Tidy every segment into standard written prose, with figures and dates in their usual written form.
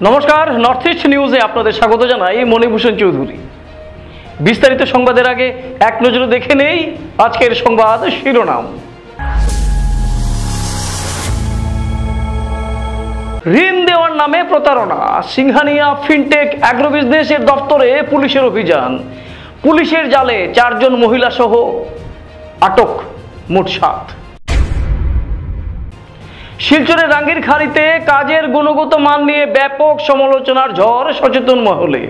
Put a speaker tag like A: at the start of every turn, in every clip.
A: নমস্কার, north east নিউজে আপনাদের স্বাগত জানাই। মণিভূষণ চৌধুরী। বিস্তারিত সংবাদের আগে এক নজরে দেখে নেই আজকের সংবাদ শিরোনাম। ঋণ দেওয়ার নামে প্রতারণা, সিংহানিয়া ফিনটেক অ্যাগ্রো বিজনেসের দপ্তরে পুলিশের অভিযান। পুলিশের জালে 4 জন মহিলা সহ আটক মোট 7। শিলচরের রাঙ্গিরখাড়িতে কাজের গুণগত মান নিয়ে ব্যাপক সমালোচনার ঝড় সচেতন মহলে।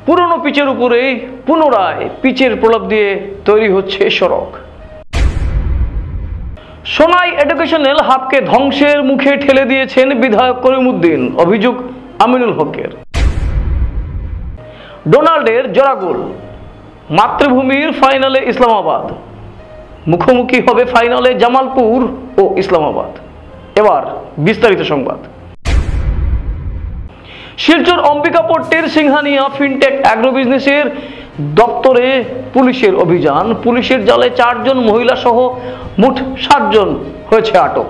A: পুরনো পিচের উপরে পুনরায় পিচের প্রলাপ দিয়ে তৈরি হচ্ছে সড়ক। সোনাই এডুকেশনাল হাবকে ধ্বংসের মুখে ঠেলে দিয়েছেন বিধায়ক করিমউদ্দিন, অভিযোগ আমিনুল হকের। ডোনাল্ডের জোড়া গোল, মাতৃভূমির ফাইনালে ইসলামাবাদ। মুখোমুখি হবে ফাইনালে জামালপুর ও ইসলামাবাদ। এবার বিস্তারিত সংবাদ। শিলচর অম্বিকাপট্টির সিংহানিয়া ফিনটেক অ্যাগ্রো বিজনেসের দপ্তরে পুলিশের অভিযান। পুলিশের জালে 4 জন মহিলা সহ মোট 7 জন হয়েছে আটক।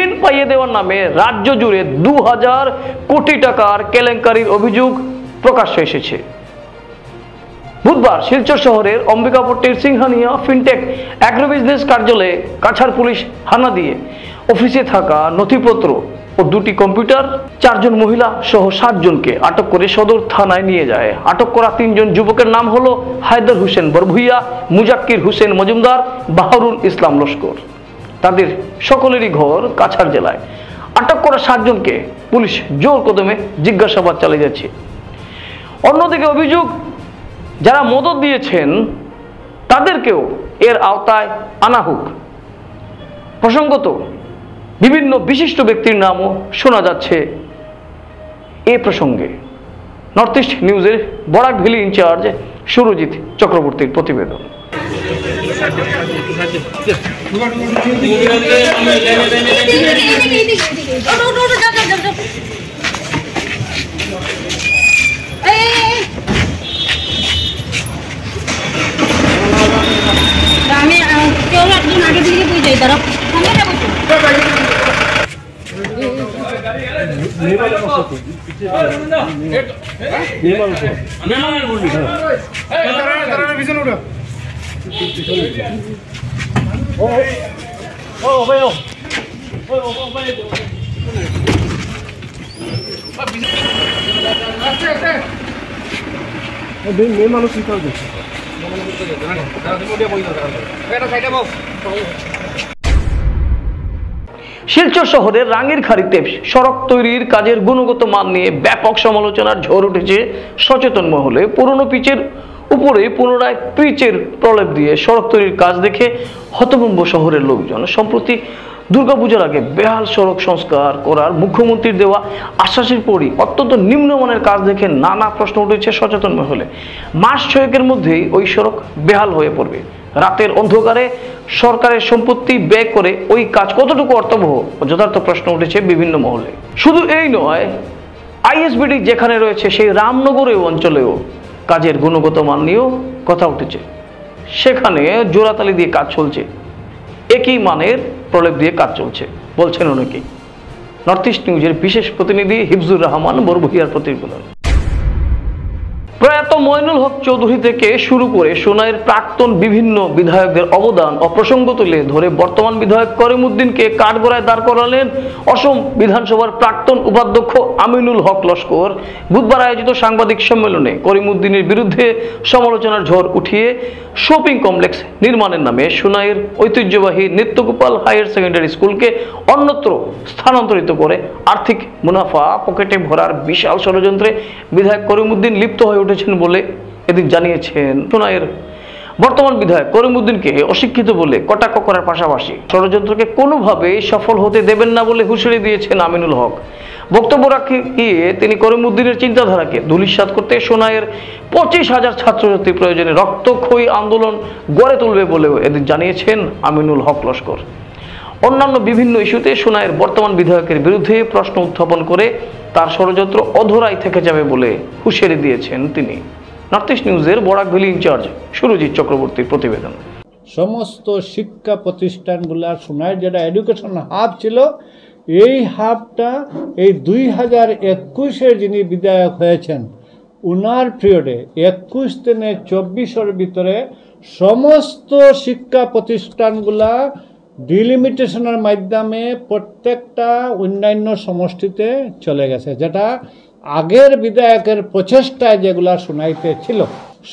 A: ঋণ পাইয়ে দেওয়ার নামে রাজ্য জুড়ে 2000 কোটি টাকার কেলেঙ্কারির অভিযোগ প্রকাশ্যে এসেছে। বুধবার শিলচর শহরের অম্বিকাপট্টির সিংহানিয়া ফিনটেক অ্যাগ্রো বিজনেস কার্যালয়ে কাছাড় পুলিশ হানা দিয়ে অফিসে থাকা নথিপত্র ও 2টি কম্পিউটার, 4 জন মহিলা সহ 7 জনকে আটক করে সদর থানায় নিয়ে যায়। আটক করা 3 জন যুবকের নাম হলো হায়দার হোসেন বরভুইয়া, মুজাক্কির হোসেন মজুমদার, বাহারুল ইসলাম লস্কর। তাদের সকলেরই ঘর কাছাড় জেলায়। আটক করা 7 জনকে পুলিশ জোর কদমে জিজ্ঞাসাবাদ চালিয়ে যাচ্ছে। অন্যদিকে অভিযোগ, যারা মদত দিয়েছেন তাদেরকেও এর আওতায় আনা হোক। প্রসঙ্গত, বিভিন্ন বিশিষ্ট ব্যক্তির নামও শোনা যাচ্ছে এ প্রসঙ্গে। নর্থ ইস্ট নিউজের বরাক ভ্যালি ইনচার্জ সুরজিৎ চক্রবর্তীর প্রতিবেদন।
B: আমি কেউ একদিন আগে দিকে বুঝে যাই, তারা সামনে যাবো তো।
A: শিলচর শহরের রাঙ্গিরখাড়িতে সড়ক তৈরির কাজের গুণগত মান নিয়ে ব্যাপক সমালোচনার ঝড় উঠেছে সচেতন মহলে। পুরনো পিচের উপরে পুনরায় পিচের প্রলেপ দিয়ে সড়ক তৈরির কাজ দেখে হতভম্ব শহরের লোকজন। সম্প্রতি দুর্গাপূজার আগে বেহাল সড়ক সংস্কার করার মুখ্যমন্ত্রীর দেওয়া আশ্বাসের পরই অত্যন্ত নিম্নমানের কাজ দেখে নানা প্রশ্ন উঠেছে সচেতন মহলে। মাস 6 মধ্যেই ওই সড়ক বেহাল হয়ে পড়বে। রাতের অন্ধকারে সরকারের সম্পত্তি ব্যয় করে ওই কাজ কতটুকু অর্থবহ ও যথার্থ প্রশ্ন উঠেছে বিভিন্ন মহলে। শুধু এই নয়, আইএসবিডি যেখানে রয়েছে সেই রামনগরের অঞ্চলেও কাজের গুণগত মান নিয়েও কথা উঠেছে। সেখানে জোড়াতালি দিয়ে কাজ চলছে, একই মানের প্রলেপ দিয়ে কাজ চলছে বলছেন অনেকেই। নর্থ ইস্ট নিউজের বিশেষ প্রতিনিধি হিফজুর রহমান বরভুইয়ার প্রতিবেদন। প্রয়াত মইনুল হক চৌধুরী থেকে শুরু করে সোনাইয়ের প্রাক্তন বিভিন্ন বিধায়কদের অবদান ও প্রসঙ্গ তুলে ধরে বর্তমান বিধায়ক করিমউদ্দিনকে কাঠগড়ায় দাঁড় করালেন অসম বিধানসভার প্রাক্তন উপাধ্যক্ষ আমিনুল হক লস্কর। বুধবার আয়োজিত সাংবাদিক সম্মেলনে করিমউদ্দিনের বিরুদ্ধে সমালোচনার ঝড় উঠিয়ে শপিং কমপ্লেক্স নির্মাণের নামে সোনাইয়ের ঐতিহ্যবাহী নিত্যগোপাল হায়ার সেকেন্ডারি স্কুলকে অন্যত্র স্থানান্তরিত করে আর্থিক মুনাফা পকেটে ভরার বিশাল ষড়যন্ত্রে বিধায়ক করিমউদ্দিন লিপ্ত হয়ে উঠেছেন বলে এদিন জানিয়েছেন সোনাইয়ের বর্তমান বিধায়ক করিমউদ্দিনকে অশিক্ষিত বলে কটাক্ষ করার পাশাপাশি ষড়যন্ত্রকে কোনোভাবেই সফল হতে দেবেন না বলে হুঁশিয়ারি দিয়েছেন আমিনুল হক। বক্তব্য রাখিয়ে তিনি করিমউদ্দিনের চিন্তাধারাকে ধূলিসাৎ করতে সোনাইয়ের 25,000 ছাত্রছাত্রী প্রয়োজনে রক্তক্ষয়ী আন্দোলন গড়ে তুলবে বলেও এদিন জানিয়েছেন আমিনুল হক লস্কর। অন্যান্য বিভিন্ন ইস্যুতে সোনাইয়ের বর্তমান বিধায়কের বিরুদ্ধে প্রশ্ন উত্থাপন করে তার ষড়যন্ত্র অধরাই থেকে যাবে বলে হুঁশিয়ারি দিয়েছেন তিনি। নর্থ ইস্ট নিউজের বরাক ভ্যালি ইনচার্জ সুরজিৎ চক্রবর্তীর প্রতিবেদন।
C: সমস্ত শিক্ষা প্রতিষ্ঠানগুলো সোনাইয়ের যেটা এডুকেশন হাব ছিল এই হাবটা এই 2021-এর যিনি বিধায়ক হয়েছেন উনার পিরিয়ডে 21 থেকে 24-এর ভিতরে সমস্ত শিক্ষা প্রতিষ্ঠানগুলা ডিলিমিটেশনের মাধ্যমে প্রত্যেকটা অন্যান্য সমষ্টিতে চলে গেছে, যেটা আগের বিধায়কের প্রচেষ্টায় যেগুলা সোনাইতে ছিল।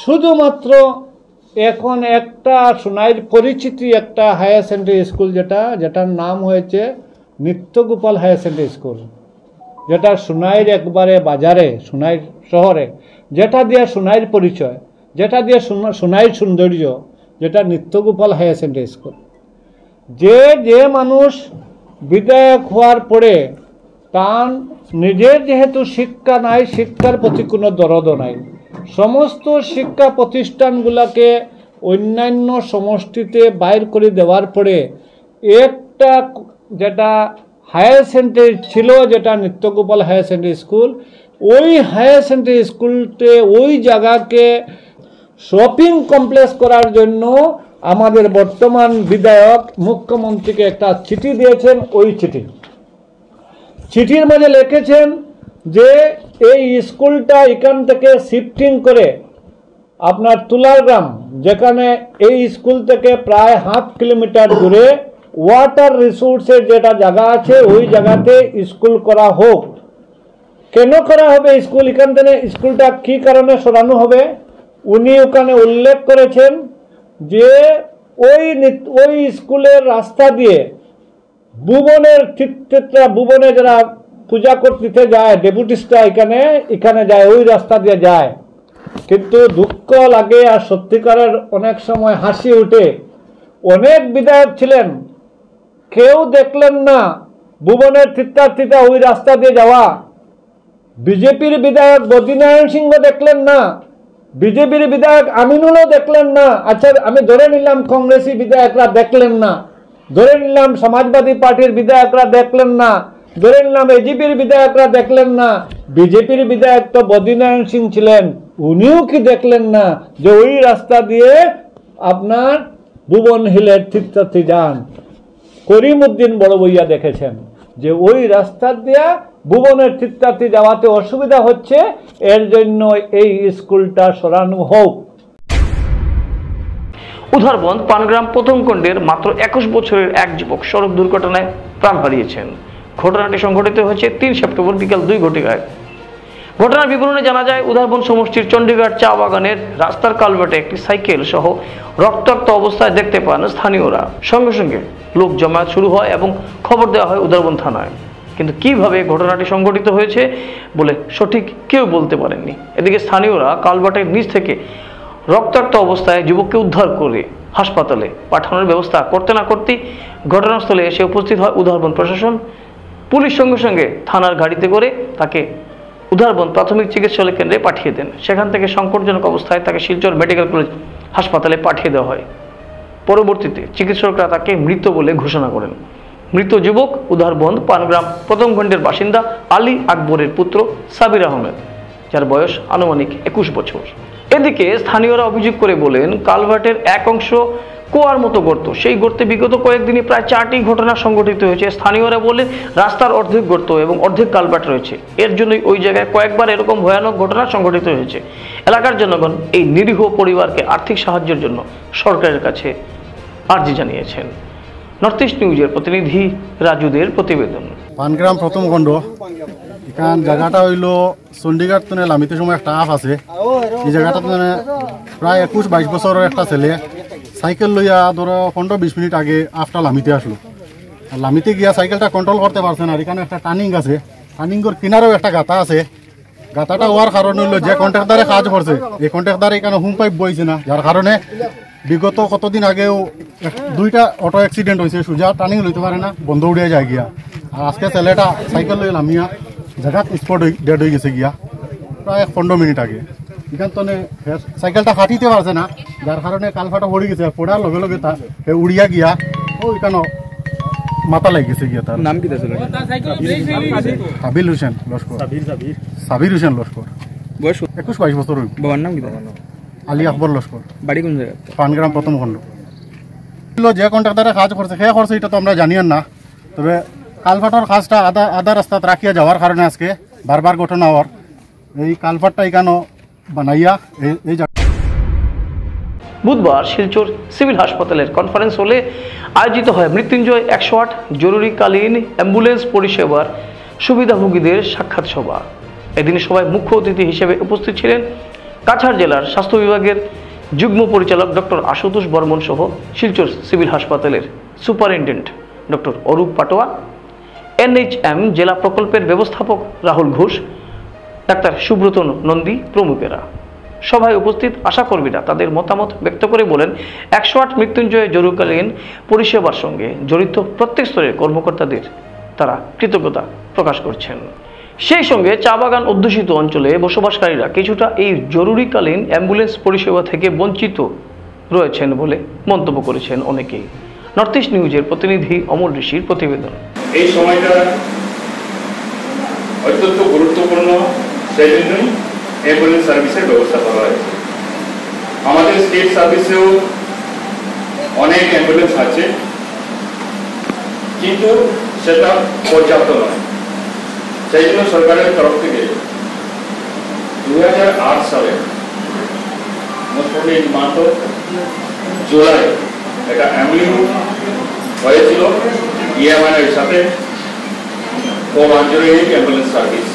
C: শুধুমাত্র এখন একটা সোনাইর পরিচিতি একটা হায়ার সেকেন্ডারি স্কুল যেটার নাম হয়েছে নিত্যগোপাল হায়ার সেকেন্ডারি স্কুল, যেটা সোনাইর একবারে বাজারে, সোনাইর শহরে, যেটা দিয়ে সোনাইর পরিচয়, যেটা দিয়ে সোনাইর সৌন্দর্য, যেটা নিত্যগোপাল হায়ার সেকেন্ডারি স্কুল। যে মানুষ বিধায়ক হওয়ার পরে তার নিজের যেহেতু শিক্ষা নাই, শিক্ষার প্রতি কোনো দরদও নাই, সমস্ত শিক্ষা প্রতিষ্ঠানগুলোকে অন্যান্য সমষ্টিতে বাইর করে দেওয়ার পরে একটা যেটা হায়ার সেকেন্ডারি ছিল, যেটা নিত্যগোপাল হায়ার সেকেন্ডারি স্কুল, ওই হায়ার সেকেন্ডারি স্কুলতে ওই জায়গাকে শপিং কমপ্লেক্স করার জন্য আমাদের বর্তমান বিধায়ক মুখ্যমন্ত্রীকে একটা চিঠি দিয়েছেন। ওই চিঠির মাঝে লিখেছেন যে এই স্কুলটা এখান থেকে শিফটিং করে আপনার তুলারগ্রাম, যেখানে এই স্কুল থেকে প্রায় 1/2 কিলোমিটার দূরে ওয়াটার রিসোর্সের যেটা জায়গা আছে ওই জায়গাতে স্কুল করা হোক। কেন করা হবে স্কুল, এখান থেকে স্কুলটা কী কারণে সরানো হবে, উনি ওখানে উল্লেখ করেছেন যে ওই স্কুলের রাস্তা দিয়ে ভুবনে যারা পূজা করতে যায় ডেপুটিসটা এখানে যায়, ওই রাস্তা দিয়ে যায়। কিন্তু দুঃখ লাগে আর সত্যিকারের অনেক সময় হাসি উঠে, অনেক বিধায়ক ছিলেন, কেউ দেখলেন না ভুবনের তীর্থার্থীটা ওই রাস্তা দিয়ে যাওয়া। বিজেপির বিধায়ক বদ্রীনারায়ণ সিংহ দেখলেন না, বিজেপির বিধায়ক আমিনুলও দেখলেন না। আচ্ছা, আমি ধরে নিলাম কংগ্রেসি বিধায়করা দেখলেন না, ধরে নিলাম সমাজবাদী পার্টির বিধায়করা দেখলেন না, ধরে নিলাম এজিপির বিধায়করা দেখলেন না, বিজেপির বিধায়ক তো বদ্রীনারায়ণ সিং ছিলেন, উনিও কি দেখলেন না যে ওই রাস্তা দিয়ে আপনার ভুবন হিলের তীর্থার্থী যান। করিমউদ্দিন বড় বইয়া দেখেছেন যে ওই রাস্তা দিয়া ভুবনের তীর্থার্থী যাওয়াতে অসুবিধা হচ্ছে, এর জন্য এই স্কুলটা সরানো হোক।
A: উধারবন্দ পানগ্রাম প্রথম খণ্ডের মাত্র 21 বছরের এক যুবক সড়ক দুর্ঘটনায় প্রাণ হারিয়েছেন। ঘটনাটি সংঘটিত হয়েছে 3 সেপ্টেম্বর বিকেল 2 ঘটিকায়। ঘটনার বিবরণে জানা যায়, উধারবন্দ সমষ্টির চণ্ডীগড় চা বাগানের রাস্তার কালভার্টে একটি সাইকেল সহ রক্তাক্ত অবস্থায় দেখতে পান স্থানীয়রা। সঙ্গে সঙ্গে লোক জমায়েত শুরু হয় এবং খবর দেওয়া হয় উধারবন্দ থানায়। কিন্তু কিভাবে ঘটনাটি সংঘটিত হয়েছে বলে সঠিক কেউ বলতে পারেননি। এদিকে স্থানীয়রা কালভার্টের নিচ থেকে রক্তাক্ত অবস্থায় যুবককে উদ্ধার করে হাসপাতালে পাঠানোর ব্যবস্থা করতে না করতেই ঘটনাস্থলে এসে উপস্থিত হয় উধারবন্দ প্রশাসন। পুলিশ সঙ্গে সঙ্গে থানার গাড়িতে করে তাকে উধারবন্দ প্রাথমিক চিকিৎসালয় কেন্দ্রে পাঠিয়ে দেন। সেখান থেকে সংকটজনক অবস্থায় তাকে শিলচর মেডিকেল কলেজ হাসপাতালে পাঠিয়ে দেওয়া হয়। পরবর্তীতে চিকিৎসকরা তাকে মৃত বলে ঘোষণা করেন। মৃত যুবক উধারবন্দ পানগ্রাম প্রথম খণ্ডের বাসিন্দা আলী আকবরের পুত্র সাবির আহমেদ, যার বয়স আনুমানিক 21 বছর। এদিকে স্থানীয়রা অভিযোগ করে বলেন, কালভার্টের এক অংশ কুয়ার মতো গর্ত, সেই গর্তে বিগত কয়েকদিনই প্রায় 4টি ঘটনা সংঘটিত হয়েছে। স্থানীয়রা বলেন, রাস্তার অর্ধেক গর্ত এবং অর্ধেক কালভার্ট রয়েছে, এর জন্যই ওই জায়গায় কয়েকবার এরকম ভয়ানক ঘটনা সংঘটিত হয়েছে। এলাকার জনগণ এই নিরীহ পরিবারকে আর্থিক সাহায্যের জন্য সরকারের কাছে আর্জি জানিয়েছেন। নর্থ ইস্ট নিউজের প্রতিনিধি রাজুদের প্রতিবেদন।
D: পানগ্রাম প্রথম খণ্ড, এখান জায়গাটা হইল চণ্ডীগড় তো লামিতে সময় একটা আপ আছে। এই জায়গাটা প্রায় 21-22 বছরের একটা ছেলে সাইকেল লইয়া ধরো 15-20 মিনিট আগে আফটা লামিতে আসলো। আর লামিতে গিয়া সাইকেলটা কন্ট্রোল করতে পারছে না। আর এখানে একটা টার্নিং আছে, টার্নিংয়ের কিনারেও একটা গাতা আছে। গাতাটা হওয়ার কারণে হইলো যে কন্ট্রাক্টারে কাজ করছে, এই কন্ট্রাক্টার এখানে হুম পাইপ বইছে না, যার কারণে বিগত কতদিন আগেও 2টা অটো অ্যাক্সিডেন্ট হয়েছে। সোজা টার্নিং লইতে পারে না, বন্ধ উড়িয়ে যায় গিয়া। আর আজকে ছেলেটা সাইকেল লই লামিয়া জায়গা স্পট ডেড হয়ে গেছে গিয়া প্রায় 15 মিনিট আগে। এখান তো সাইকেলটা কাটিতে পারছে না, যার কারণে কালফাটা পড়ে গেছে। পড়ার লগে লগে তা উড়িয়া গিয়া ওইখানে মাথা লেগে গেছে গিয়া। তার নাম কি ছিল? সাবির হোসেন লস্কর। সাবির হোসেন লস্কর, বয়স 21-22 বছর। বাবার নাম কি? আলী আকবর লস্কর। বাড়ি কোন জায়গা? পানগ্রাম প্রথম খণ্ড। যে কন্ট্রাক্টারে কাজ করছে সে করছে এটা তো আমরা জানিও না, তবে কালভার্টর কাজটা আধা রাস্তাত রাখিয়া যাওয়ার কারণে আজকে বারবার ঘটনা হওয়ার এই কালভার্টটা এখানে বানাইয়া এই
A: বুধবার শিলচর সিভিল হাসপাতালের কনফারেন্স হলে আয়োজিত হয় মৃত্যুঞ্জয় 108 জরুরিকালীন অ্যাম্বুলেন্স পরিষেবার সুবিধাভোগীদের সাক্ষাৎ সভা। এদিন সভায় মুখ্য অতিথি হিসেবে উপস্থিত ছিলেন কাছাড় জেলার স্বাস্থ্য বিভাগের যুগ্ম পরিচালক ডক্টর আশুতোষ বর্মন সহ শিলচর সিভিল হাসপাতালের সুপারিনটেন্ডেন্ট ডক্টর অরূপ পাটোয়া, NHM জেলা প্রকল্পের ব্যবস্থাপক রাহুল ঘোষ, ডাক্তার সুব্রত নন্দী প্রমুখেরা। সভায় উপস্থিত আশাকর্মীরা তাদের মতামত ব্যক্ত করে বলেন 108 মৃত্যুঞ্জয় জরুরিকালীন পরিষেবার সঙ্গে জড়িত প্রত্যেক স্তরের কর্মকর্তাদের তারা কৃতজ্ঞতা প্রকাশ করছেন। সেই সঙ্গে চা বাগান অধ্যুষিত অঞ্চলে বসবাসকারীরা কিছুটা এই জরুরিকালীন অ্যাম্বুলেন্স পরিষেবা থেকে বঞ্চিত রয়েছেন বলে মন্তব্য করেছেন অনেকেই। নর্থ ইস্ট নিউজের প্রতিনিধি অমল ঋষির প্রতিবেদন।
E: এই সময়টা অত্যন্ত গুরুত্বপূর্ণ, সেই জন্যই অ্যাম্বুলেন্স সার্ভিসের ব্যবস্থা করা হয়েছে। আমাদের স্টেট সার্ভিসেও অনেক অ্যাম্বুলেন্স আছে, কিন্তু সেটা পর্যাপ্ত নয়। সেই জন্য সরকারের তরফ থেকে 2008 সালে মোটামুটি মাত্র জুলাই একটা অ্যাম্বুলেন্স হয়েছিল EMI-এর সাথে অ্যাম্বুলেন্স সার্ভিস।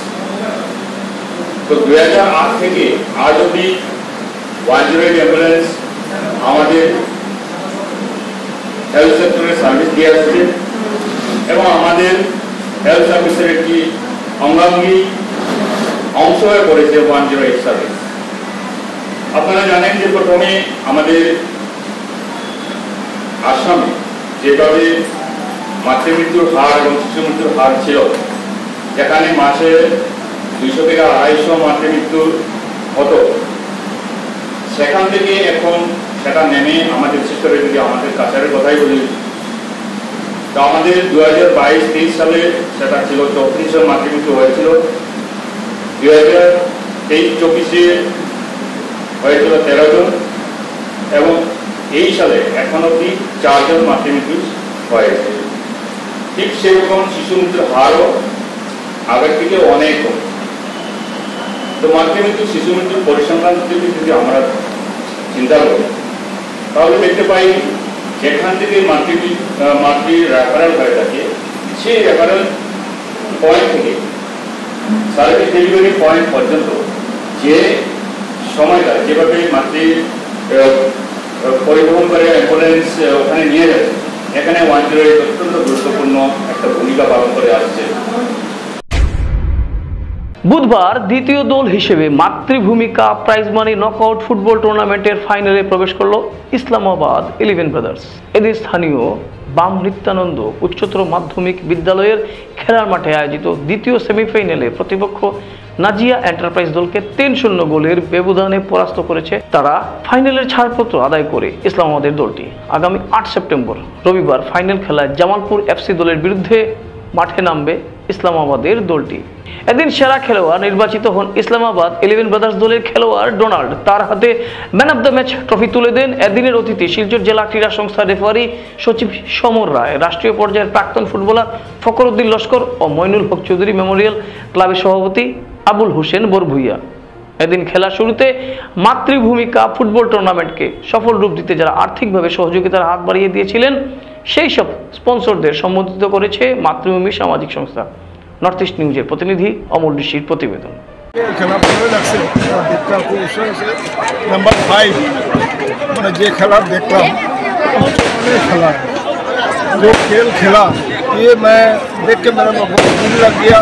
E: তো 2008 থেকে আজ অব্দি 108 অ্যাম্বুলেন্স আমাদের হেলথ সেক্টরে সার্ভিস দিয়ে আসছে এবং আমাদের হেলথ সার্ভিসের একটি অঙ্গাঙ্গী অংশ হয়ে পড়েছে 108 সার্ভিস। আপনারা জানেন যে প্রথমে আমাদের আসামে যেভাবে মাতৃমৃত্যুর হার এবং শিশু মৃত্যুর হার ছিল, যেখানে মাসে 200 থেকে 250 মাতৃমৃত্যু হতো, সেখান থেকে এখন সেটা নেমে আমাদের বিশেষ করে যদি আমাদের কাছাড়ের কথাই বলি, তো আমাদের 2022-23 সালে সেটা ছিল 3400 মাতৃমৃত্যু হয়েছিল, 2023-24 হয়েছিল 13 জন এবং এই সালে এখন অব্দি 4 জন মাতৃমৃত্যু হয়েছে। ঠিক সেরকম শিশু মৃত্যুর হারও আগের থেকে অনেক কম। তো মাতৃমৃত্যু শিশু মৃত্যুর পরিসংখ্যান যদি আমরা চিন্তা করি, তাহলে দেখতে পাই যেখান থেকে মাতৃ রেফারেল হয়ে থাকে, সেই রেফারেল পয়েন্ট থেকে সার্ভিস ডেলিভারি পয়েন্ট পর্যন্ত যে সময়টা যেভাবে মাতৃ পরিবহন করে অ্যাম্বুলেন্স ওখানে নিয়ে যাচ্ছে, এখানে 108 অত্যন্ত গুরুত্বপূর্ণ একটা ভূমিকা পালন করে আসছে।
A: বুধবার দ্বিতীয় দল হিসেবে মাতৃভূমিকা প্রাইজ মানি নকআউট ফুটবল টুর্নামেন্টের ফাইনালে প্রবেশ করল ইসলামাবাদ 11 ব্রাদার্স। এদিন স্থানীয় বাম নিত্যানন্দ উচ্চতর মাধ্যমিক বিদ্যালয়ের খেলার মাঠে আয়োজিত দ্বিতীয় সেমিফাইনালে প্রতিপক্ষ নাজিয়া এন্টারপ্রাইজ দলকে 3-0 গোলের ব্যবধানে পরাস্ত করেছে। তারা ফাইনালের ছাড়পত্র আদায় করে ইসলামাবাদের দলটি আগামী 8 সেপ্টেম্বর রবিবার ফাইনাল খেলায় জামালপুর FC দলের বিরুদ্ধে মাঠে নামবে ইসলামাবাদের দলটি। এদিন সেরা খেলোয়াড় নির্বাচিত হন ইসলামাবাদ 11 ব্রাদার্স দলের খেলোয়াড় ডোনাল্ড। তার হাতে man of the match trophy তুলে দেন এদিনের অতিথি শিলচর জেলা ক্রীড়া সংস্থার রেফারি সচিব সমর রায়, রাষ্ট্রীয় পর্যায়ের প্রাক্তন ফুটবলার ফখরুদ্দিন লস্কর ও মইনুল হক চৌধুরী মেমোরিয়াল ক্লাবের সভাপতি আবুল হোসেন বরভুইয়া। এদিন খেলার শুরুতে মাতৃভূমিকা ফুটবল টুর্নামেন্টকে সফল রূপ দিতে যারা আর্থিকভাবে সহযোগিতার হাত বাড়িয়ে দিয়েছিলেন, সেই সব স্পন্সরদের সম্বোধিত করেছে মাতৃভূমি সামাজিক সংস্থা। নর্থ ইস্ট নিউজের প্রতিনিধি অমল ঋষির প্রতিবেদন।
F: খেলা ভালো লাগছে, নাম্বার 5 মানে যে খেলা দেখলাম खेला जो खेल खेला ये मैं देख के मेरा बहुत दिल लग गया,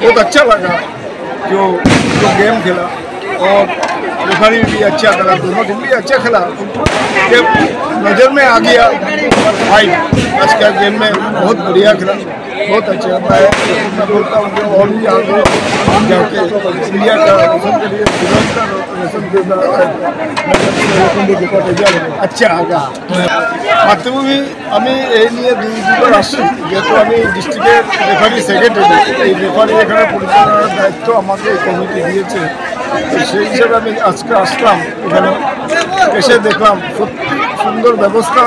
F: बहुत अच्छा लगा जो गेम खेला और रेफरी भी अच्छा करा, दोनों टीम भी अच्छा खेला। ये नज़र में आ गया भाई आज का गेम में बहुत बढ़िया खेला, बहुत अच्छा। मैं बोलता हूँ और भी आगे जाके इंडिया का अच्छा आगा মাতৃভূমি আমি এই নিয়ে দুবার আসছি, যেহেতু আমি ডিস্ট্রিক্টের রেফারি সেক্রেটারি, এই রেফারি এখানে পরিচালনার দায়িত্ব আমাকে কমিটি দিয়েছে, তো সেই হিসাবে আমি আজকে আসলাম। এখানে এসে দেখলাম সত্যি সুন্দর ব্যবস্থা,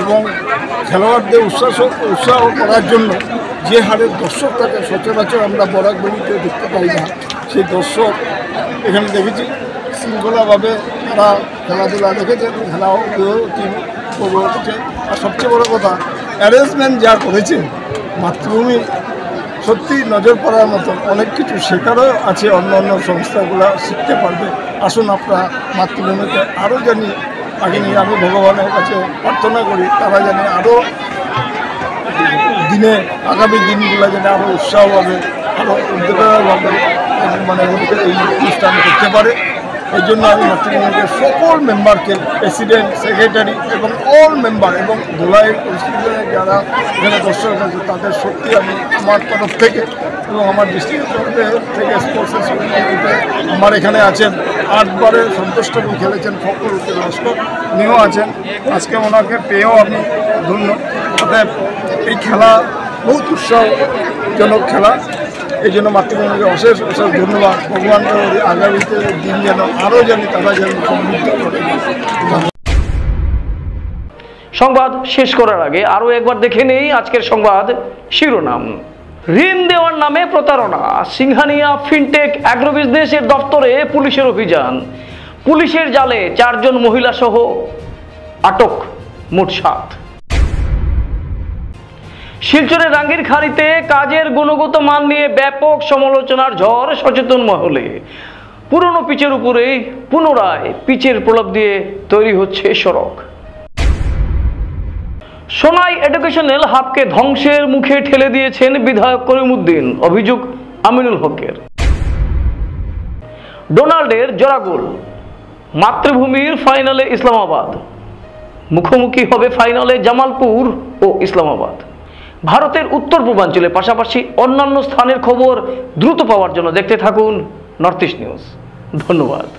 F: এবং খেলোয়াড়দের উৎসাহ করার জন্য যে হারে দর্শক থাকে সচরাচর আমরা বরাকবেড়িতে দেখতে পাই না, সেই দর্শক এখানে দেখেছি শৃঙ্খলাভাবে তারা খেলাধুলা দেখেছেন, খেলাও উপভোগ করছে। আর সবচেয়ে বড় কথা অ্যারেঞ্জমেন্ট যা করেছে মাতৃভূমি সত্যি নজর পড়ার মতো, অনেক কিছু শেখারও আছে, অন্য অন্য সংস্থাগুলো শিখতে পারবে। আসুন আপনারা মাতৃভূমিকে আরও জানি আগে নিয়ে, আমি ভগবানের কাছে প্রার্থনা করি তারা জানি আরও আগামী দিনগুলো যেন আরও উৎসাহভাবে আরও উদ্যোগভাবে মানে এই অনুষ্ঠান করতে পারে। এই জন্য আমি মাতৃভূমিকে সকল মেম্বারকে, প্রেসিডেন্ট, সেক্রেটারি এবং অল মেম্বার এবং ধুলাই যারা এখানে দর্শক আছে তাদের সত্যি আমি আমার তরফ থেকে এবং আমার ডিস্ট্রিক্টের তরফ থেকে স্পোর্টসের সহযোগিতা আমার এখানে আছেন 8 বারে সন্তোষটুকু খেলেছেন, ফখরুল লস্কর উনিও আছেন, আজকে ওনাকে পেয়েও আমি ধন্য। অতএব এই খেলা বহুত উৎসাহজনক খেলা, এই জন্য মাতৃভূমিকে অশেষ অশেষ ধন্যবাদ। ভগবানকে আগামীতে দিন যেন আরও জানি তারা যেন সমৃদ্ধ করে।
A: সংবাদ শেষ করার আগে আরও একবার দেখে নেই আজকের সংবাদ শিরোনাম। ঋণ দেওয়ার নামে প্রতারণা, সিংহানিয়া ফিনটেক অ্যাগ্রো বিজনেসের দপ্তরে পুলিশের অভিযান। পুলিশের জালে 4 জন মহিলা সহ আটক মোট 7। শিলচরের রাঙ্গিরখাড়িতে কাজের গুণগত মান নিয়ে ব্যাপক সমালোচনার ঝড় সচেতন মহলে। পুরনো পিচের উপরে পুনরায় পিচের প্রলাপ দিয়ে তৈরি হচ্ছে সড়ক। সোনাই এডুকেশনাল হাবকে ধ্বংসের মুখে ঠেলে দিয়েছেন বিধায়ক করিমউদ্দিন, অভিযোগ আমিনুল হকের। ডোনাল্ডের জোড়া গোল, মাতৃভূমির ফাইনালে ইসলামাবাদ। মুখোমুখি হবে ফাইনালে জামালপুর ও ইসলামাবাদ। ভারতের উত্তর পূর্বাঞ্চলের পাশাপাশি অন্যান্য স্থানের খবর দ্রুত পাওয়ার জন্য দেখতে থাকুন নর্থ ইস্ট নিউজ। ধন্যবাদ।